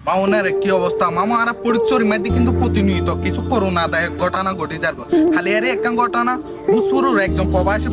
মামুনের কি অবস্থা মামু আর পরিচয় মাঝে কিন্তু প্রতিনিয়ত কিছু করোনাদায়ক ঘটনা ঘটে যার খালি আরে একটা ঘটনা বুসপুরের একজন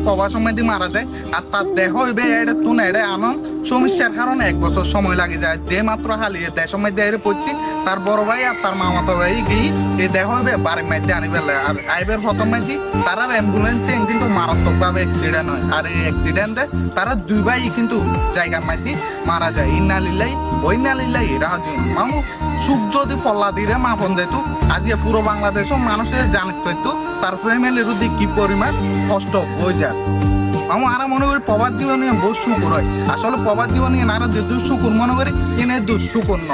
প্রবাসী মধ্যে মারা যায় আর তার দেহ হইবে এটা তুন এটা আনন্দ সমস্যার কারণে 1 বছর সময় লাগে যায় যে মাত্র হালিয়ে দেশের মধ্যে এর পড়ছি তার বড় ভাই আর তার মামাতো ভাই গিয়ে এই দেহ হইবে বাড়ির মধ্যে আনি ফেলে আর আইবের প্রথম মধ্যে তারা অ্যাম্বুলেন্সে কিন্তু মারাত্মকভাবে অ্যাক্সিডেন্ট হয় আর এই অ্যাক্সিডেন্টে তারা দুই ভাই কিন্তু জায়গার মধ্যে মারা যায় ইন্নালিল্লাই ওইনালিল্লাই রাজু মামু সুখ যদি ফল্লা দিরে মাপন যেত আজকে পুরো বাংলাদেশও মানুষের জানিত পাইতো তার ফ্যামিলির উদ্দি কি পরিমাণ কষ্ট হয়ে যায় মামু আর মনে করি প্রবাদ জীবনে বহু শুকুর হয় আসলে প্রবাদ জীবনে এনারা যে দুঃশুকুর মনে করি এনে দুঃশুকুর ন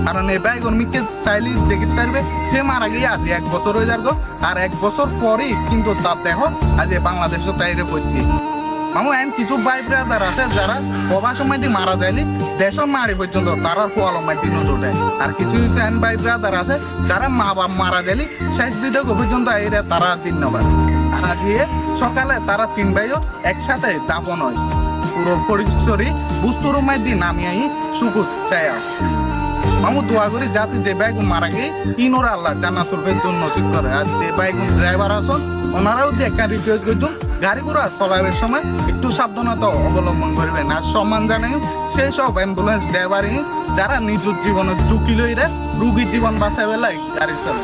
কারণ এ ভাই গরমিকে চাইলে দেখিতে পারবে সে মারা গিয়ে আজ 1 বছর হয়ে যার আর 1 বছর পরেই কিন্তু তার দেহ আজ বাংলাদেশও তাইরে পড়ছে মামু এন কিছু ভাই ব্রাদার আছে যারা প্রবাস সময় দিয়ে মারা যায়নি দেশের মারি পর্যন্ত তারা পোয়ালমায় দিন জোটে আর কিছু কিছু এন ভাই ব্রাদার আছে যারা মা বাপ মারা যায়নি শেষ বিধক পর্যন্ত এরা তারা দিন নেবার আর আজকে সকালে তারা 3 ভাইও একসাথে দাফন হয় পুরো পরিচরি বুসুর মাধ্যমে নামিয়ে সুকুত চায় মামু দোয়া করি যাতে যে বাইক মারা গিয়ে ইনোর আল্লাহ জান্নাতুল ফেরদৌস নসিব করে আর যে বাইক ড্রাইভার আছেন ওনারাও যে একটা রিকোয়েস্ট করছেন গাড়ি ঘোড়া চলাবার সময় একটু সাবধানতা অবলম্বন করবেন আর সম্মান জানাই সেই সব অ্যাম্বুলেন্স ড্রাইভারই যারা নিজের জীবনের ঝুঁকি লইরে রুগীর জীবন বাঁচাবে লাই গাড়ি চলে